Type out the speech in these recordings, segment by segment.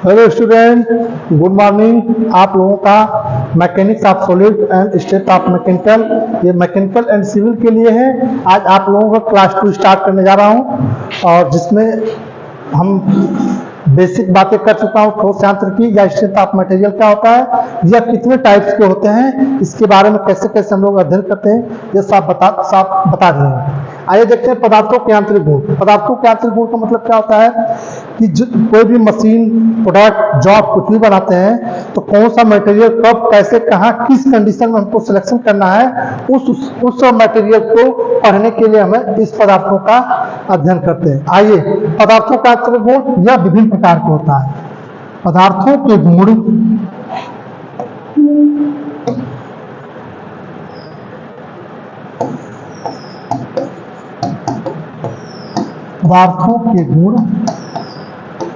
Hello student, good morning. आप लोगों का mechanics of solid and state of mechanical, ये मैकेनिकल एंड सिविल के लिए है। आज आप लोगों का क्लास 2 स्टार्ट करने जा रहा हूं और जिसमें हम बेसिक बातें कर चुका हूँ। ठोस यांत्रिकी या स्ट्रेंथ ऑफ मटेरियल क्या होता है, या कितने टाइप्स के होते हैं, इसके बारे में कैसे कैसे हम लोग अध्ययन करते हैं, ये सब बता दिए हैं। आइए देखते हैं पदार्थों के यांत्रिक गुण। पदार्थों के यांत्रिक गुण का मतलब क्या होता है कि कोई भी मशीन, प्रोडक्ट, जॉब कुछ भी बनाते हैं तो कौन सा मटेरियल कब, कैसे, कहाँ, किस कंडीशन में हमको सिलेक्शन करना है, उस मटेरियल को पढ़ने के लिए हमें इस पदार्थों का अध्ययन करते हैं। आइए, पदार्थों का यांत्रिक गुण यह विभिन्न प्रकार के होता है। पदार्थों के गुण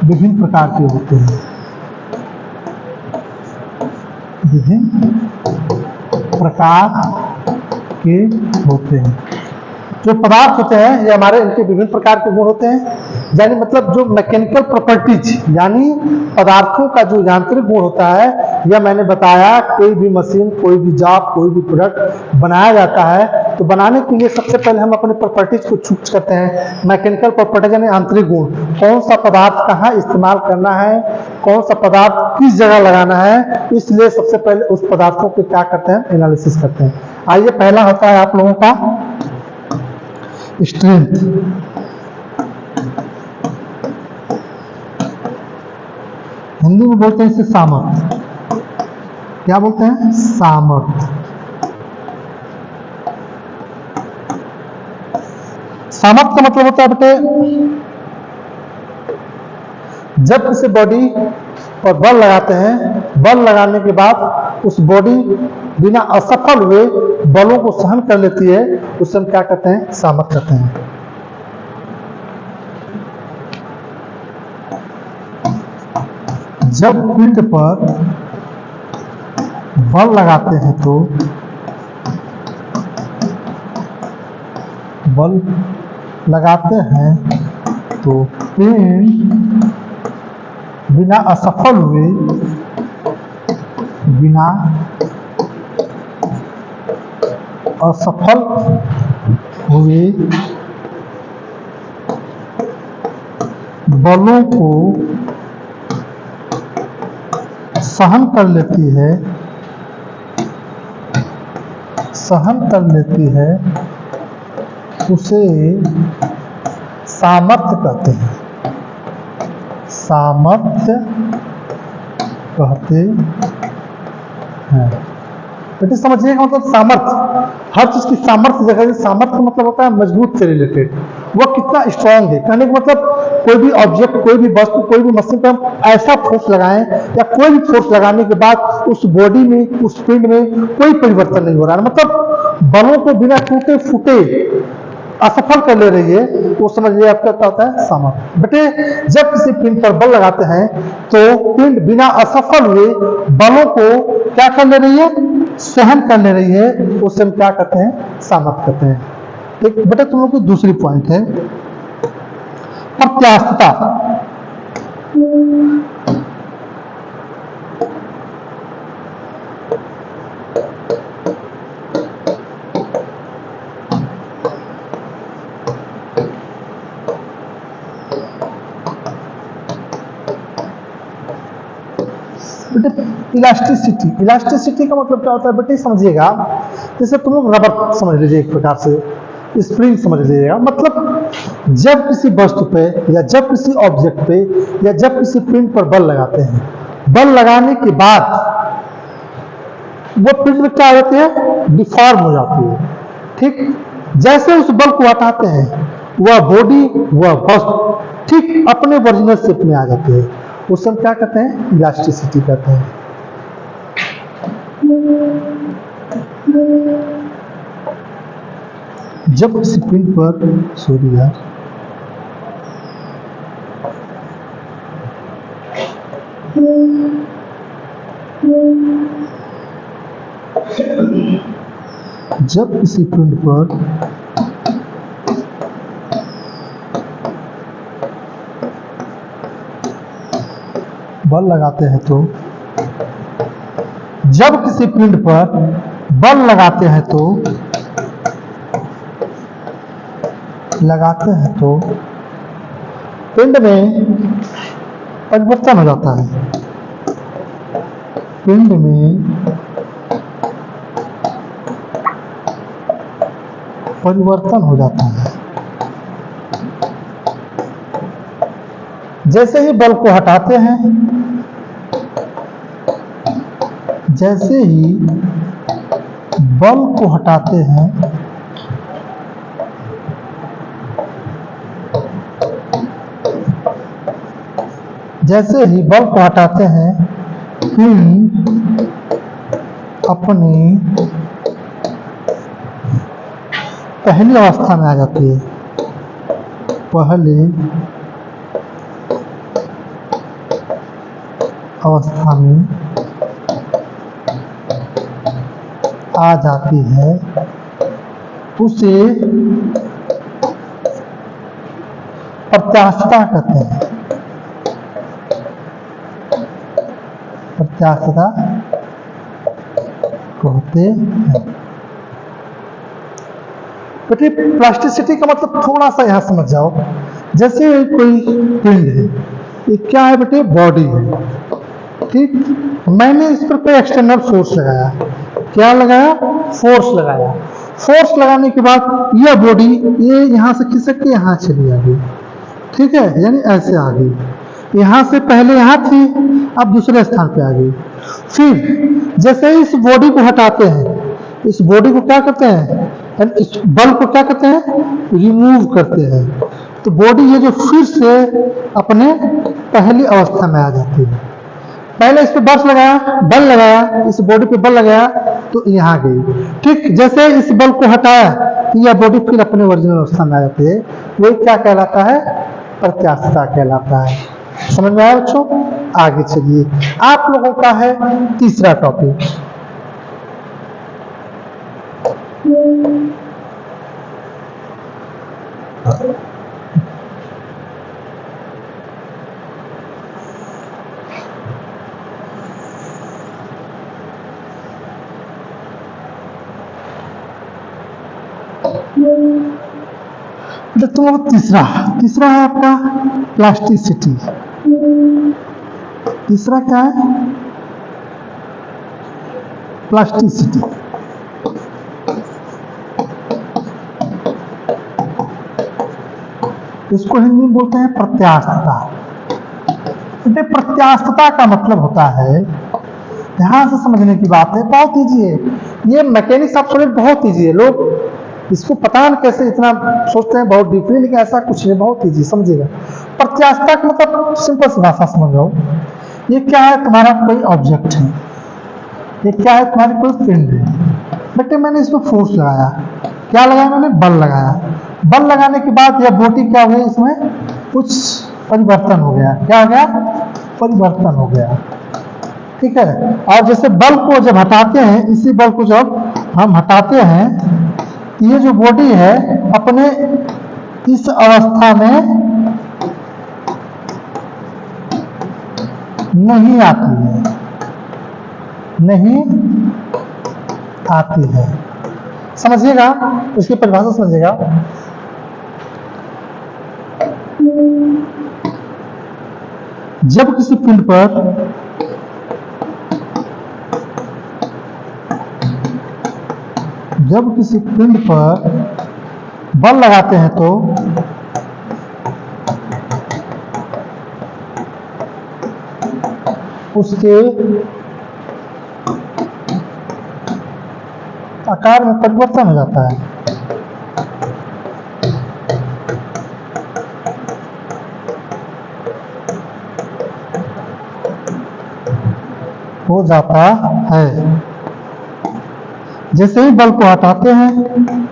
विभिन्न प्रकार के होते हैं। विभिन्न प्रकार के होते हैं। जो पदार्थ होते हैं ये हमारे, इनके विभिन्न प्रकार के गुण होते हैं। यानी मतलब जो मैकेनिकल प्रॉपर्टीज, यानी पदार्थों का जो यांत्रिक गुण होता है, यह मैंने बताया कोई भी मशीन, कोई भी जॉब, कोई भी प्रोडक्ट बनाया जाता है तो बनाने के लिए सबसे पहले हम अपने प्रॉपर्टीज को चूज करते हैं। मैकेनिकल प्रॉपर्टीज यानी आंतरिक गुण, कौन सा पदार्थ कहाँ इस्तेमाल करना है, कौन सा पदार्थ किस जगह लगाना है, इसलिए सबसे पहले उस पदार्थों के क्या करते हैं, एनालिसिस करते हैं। आइए, पहला होता है आप लोगों का स्ट्रेंथ। हिंदी में बोलते हैं इसे सामर्थ्य। क्या बोलते हैं? सामर्थ्य। सामर्थ्य का मतलब होता है बेटे, जब किसी बॉडी पर बल लगाते हैं, बल लगाने के बाद उस बॉडी बिना असफल हुए बलों को सहन कर लेती है, उसे हम क्या कहते हैं? सामर्थ्य कहते हैं। जब पिंड पर बल लगाते हैं तो पिंड बिना असफल हुए बलों को सहन कर लेती है, उसे सामर्थ्य कहते हैं। बेटे समझिएगा, मतलब सामर्थ्य, हर चीज की सामर्थ्य जगह। सामर्थ्य मतलब होता है मजबूत से रिलेटेड, वो कितना स्ट्रांग है। कहने का मतलब कोई भी ऑब्जेक्ट, कोई भी वस्तु, कोई भी मशीन पर हम ऐसा फोर्स लगाएं या कोई भी फोर्स लगाने के बाद उस बॉडी में, उस पिंड में कोई परिवर्तन नहीं हो रहा है, मतलब बलों को बिना टूटे फूटे असफल कर ले रही है, तो समझिए आपका क्या होता है? सामर्थ्य। बेटे जब किसी पिंड पर बल लगाते हैं तो पिंड बिना असफल हुए बलों को क्या कर ले रही है? सहन कर ले रही है, उसे हम क्या कहते हैं? सामर्थ्य कहते हैं। ठीक बेटे, तुम लोग की दूसरी पॉइंट है प्रत्यास्थता। इलास्टिसिटी का मतलब क्या होता है बेटे? समझिएगा, जैसे तुम लोग रबर समझ लीजिए, एक प्रकार से स्प्रिंग समझ लीजिएगा। मतलब जब किसी वस्तु पे या जब किसी ऑब्जेक्ट पे या जब किसी पिंड पर बल लगाते हैं, बल लगाने के बाद वो पिंड में क्या होती है? डिफॉर्म हो जाती है। ठीक, जैसे उस बल को हटाते हैं वह बॉडी, वह वस्तु ठीक अपने ओरिजिनल शेप में आ जाती है, उसे हम क्या कहते हैं? इलास्टिसिटी कहते हैं। जब किसी पिंड पर जब किसी पिंड पर बल लगाते हैं तो जब किसी पिंड पर बल लगाते हैं तो पिंड में परिवर्तन हो जाता है। पिंड में परिवर्तन हो जाता है। जैसे ही बल को हटाते हैं, जैसे ही बल को हटाते हैं, जैसे ही बल को हटाते हैं, पिंड अपनी पहली अवस्था में आ जाती है। पहली अवस्था में आ जाती है। उसे प्रत्यास्थता कहते हैं। प्रत्यास्थता कहते हैं। बेटे प्लास्टिसिटी का मतलब थोड़ा सा यहां समझ जाओ। जैसे कोई पिंड है, ये क्या है बेटे? बॉडी है, ठीक। मैंने इस पर कोई एक्सटर्नल फोर्स लगाया। क्या लगाया? फोर्स लगाया। फोर्स लगाने के बाद यह बॉडी ये यहां से खिसक के यहां चली आ गई, ठीक है, यानी ऐसे आ गई। यहां से पहले यहां थी, अब दूसरे स्थान पे आ गई। फिर जैसे ही इस बॉडी को हटाते हैं, इस बॉडी को क्या करते हैं? इस बल को क्या करते हैं? रिमूव करते हैं। तो बॉडी ये जो फिर से अपने पहली अवस्था में आ जाती है। पहले इस पे बल लगाया, इस बॉडी पे बल लगाया तो यहाँ गई, ठीक। जैसे इस बल को हटाया तो यह बॉडी फिर अपने ओरिजिनल अवस्था में आ जाती है। वही क्या कहलाता है? प्रत्यास्थता कहलाता है। समझ में आया बच्चों? आगे चलिए, आप लोगों का है तीसरा टॉपिक। तीसरा है आपका प्लास्टिसिटी। तीसरा क्या है? प्लास्टिसिटी। इसको हिंदी में बोलते हैं प्रत्यास्थता। प्रत्यास्थता का मतलब होता है, ध्यान से समझने की बात है, बहुत ईजी है ये। मैकेनिक्स ऑफ सॉलिड बहुत ईजी है। लोग इसको पता नहीं कैसे इतना सोचते हैं बहुत डीपली, लेकिन ऐसा कुछ नहीं, बहुत ईजी, समझिएगा। प्रत्यास्थता का मतलब सिंपल सी भाषा समझ लो, ये क्या है? तुम्हारा कोई ऑब्जेक्ट है, ये क्या है? तुम्हारी कोई पिंड है। बेटे मैंने इसमें फोर्स लगाया, क्या लगाया मैंने? बल लगाया। बल लगाने के बाद यह बॉडी क्या हो गई? इसमें कुछ परिवर्तन हो गया। क्या हो गया? परिवर्तन हो गया, ठीक है। और जैसे बल को जब हटाते हैं, इसी बल को जब हम हटाते हैं, ये जो बॉडी है अपने इस अवस्था में नहीं आती है, नहीं आती है। समझिएगा, उसकी परिभाषा समझिएगा। जब किसी पिंड पर बल लगाते हैं तो उसके आकार में परिवर्तन हो जाता है। हो जाता है। जैसे ही बल को हटाते हैं,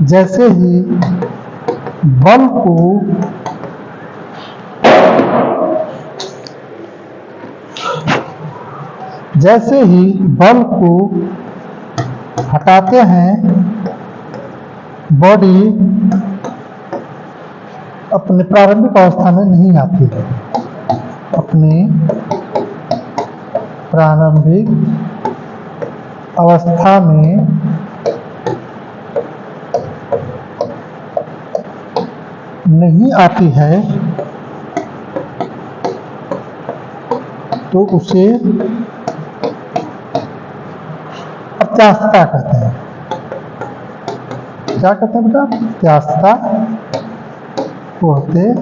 जैसे ही बल को हटाते हैं, बॉडी अपने प्रारंभिक अवस्था में नहीं आती है। अपनी प्रारंभिक अवस्था में नहीं आती है तो उसे प्रत्यास्थता कहते हैं। क्या कहते हैं बेटा? प्रत्यास्थता होते हैं।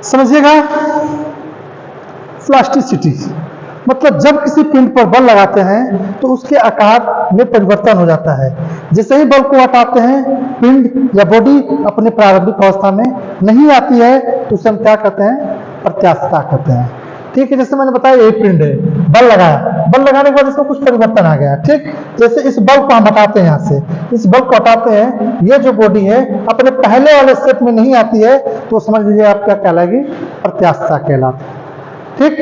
समझिएगा, प्लास्टिसिटी मतलब जब किसी पिंड पर बल लगाते हैं तो उसके आकार में परिवर्तन हो जाता है। जैसे ही बल को हटाते हैं पिंड या बॉडी अपने प्रारंभिक अवस्था में नहीं आती है तो उसे हम क्या कहते हैं? प्रत्यास्थता कहते हैं। ठीक है, जैसे मैंने बताया ये पिंड है, बल लगाया, बल लगाने के बाद इसमें कुछ परिवर्तन आ गया। ठीक, जैसे इस बल को हम हटाते हैं, यहाँ से इस बल को हटाते हैं, ये जो बॉडी है अपने पहले वाले स्टेप में नहीं आती है तो समझ लीजिए आप क्या कहलाएगी? प्रत्यास्थता कहलाती है। ठीक,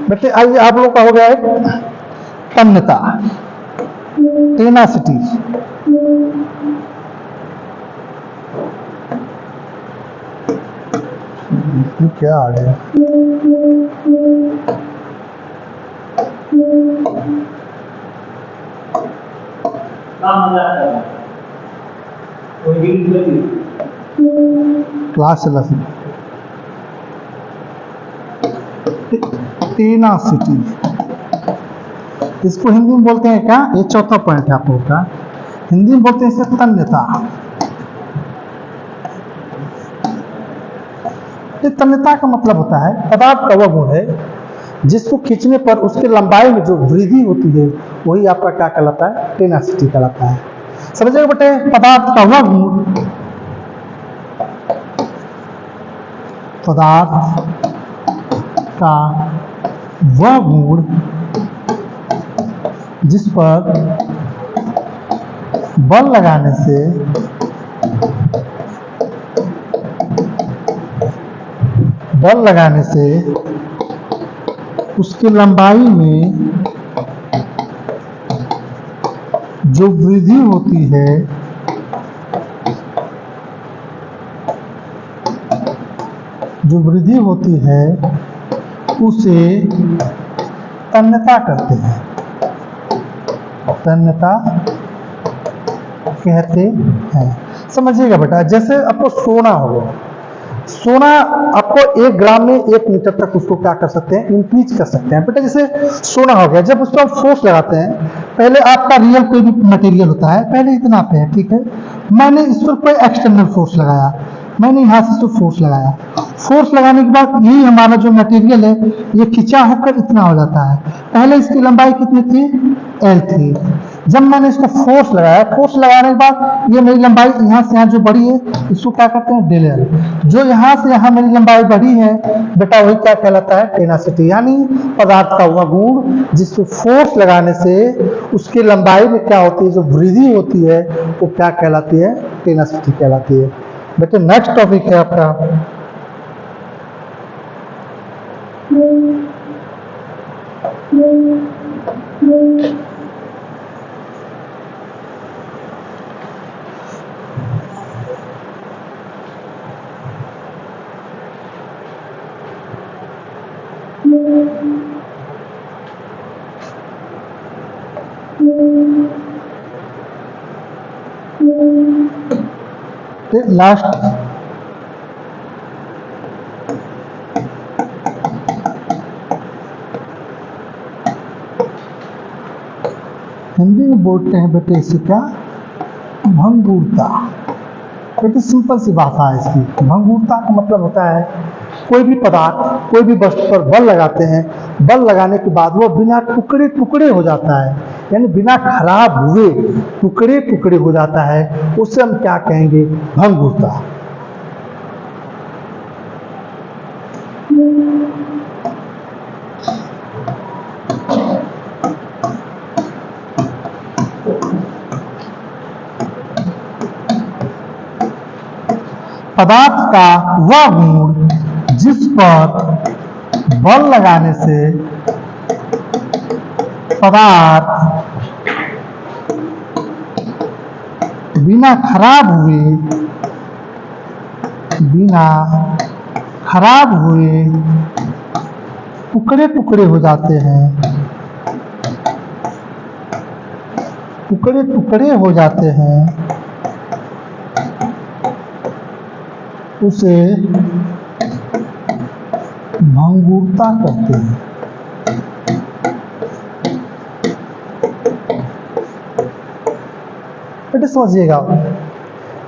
बेटे आइए, आप लोग का हो गया है तन्यता, टेनासिटी। क्या आ गया? क्लास 11 टेनासिटी, इसको हिंदी में बोलते हैं क्या? ये चौथा पॉइंट है आप लोगों का। हिंदी में बोलते हैं इसे तन्यता। तन्यता का मतलब होता है पदार्थ का वह गुण है जिसको खींचने पर उसके लंबाई में जो वृद्धि होती है वही आपका क्या कहलाता है? टेनासिटी कहलाता है। समझिएगा बेटे, पदार्थ का वह गुण, पदार्थ का वह गुण जिस पर बल लगाने से उसकी लंबाई में जो वृद्धि होती है उसे तन्यता कहते हैं। तन्यता कहते हैं। समझिएगा बेटा, जैसे आपको सोना हो गया, सोना आपको 1 ग्राम में 1 मीटर तक उसको क्या कर सकते हैं? इंक्रीज कर सकते हैं। बेटा जैसे सोना हो गया, जब उस पर हम फोर्स लगाते हैं, पहले आपका रियल कोई भी मटेरियल होता है, पहले इतना पे है, ठीक है, मैंने इस पर कोई एक्सटर्नल फोर्स लगाया, मैंने यहाँ से तो फोर्स लगाया, फोर्स लगाने के बाद यही हमारा जो मटेरियल है ये खिंचा होकर इतना हो जाता है। पहले इसकी लंबाई कितनी थी? L थी। जब मैंने इसको फोर्स लगाया, फोर्स लगाने के बाद ये मेरी लंबाई यहाँ से यहाँ जो बढ़ी है इसको क्या कहते हैं? Del L। जो यहाँ से यहाँ मेरी लंबाई बढ़ी है बेटा वही क्या कहलाता है? टेनासिटी। यानी पदार्थ का वह गुण जिसको फोर्स लगाने से उसकी लंबाई में क्या होती है? जो वृद्धि होती है वो क्या कहलाती है? टेनासिटी कहलाती है। बेटे नेक्स्ट टॉपिक है आपका लास्ट हिंदी में बोलते हैं बेटे इसे क्या? भंगुरता। बेटे सिंपल सी भाषा है इसकी। भंगुरता का मतलब होता है कोई भी पदार्थ कोई भी वस्तु पर बल लगाते हैं, बल लगाने के बाद वो बिना टुकड़े टुकड़े हो जाता है, यानी बिना खराब हुए टुकड़े टुकड़े हो जाता है, उसे हम क्या कहेंगे? भंगुरता। पदार्थ का वह गुण जिस पर बल लगाने से पदार्थ बिना खराब हुए टुकड़े टुकड़े हो जाते हैं, टुकड़े टुकड़े हो जाते हैं, उसे भंगुरता कहते हैं। बेटे समझिएगा,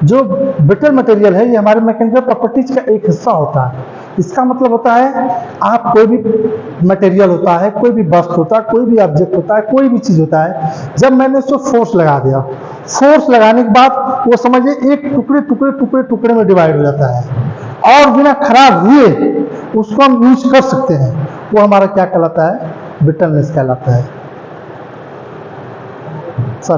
जो ब्रिटल मटेरियल है ये हमारे मैकेनिकल प्रॉपर्टीज का एक हिस्सा होता है। इसका मतलब होता है आप कोई भी मटेरियल होता है, कोई भी वस्तु होता है, कोई भी ऑब्जेक्ट होता है, कोई भी चीज होता है, जब मैंने उसको फोर्स लगा दिया, फोर्स लगाने के बाद वो समझिए एक टुकड़े टुकड़े टुकड़े टुकड़े में डिवाइड हो जाता है और बिना खराब हुए उसको हम यूज कर सकते हैं। वो हमारा क्या कहलाता है? ब्रिटलनेस कहलाता है। सर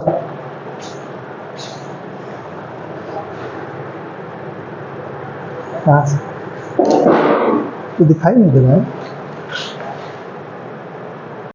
तो दिखाई नहीं दे रहा है।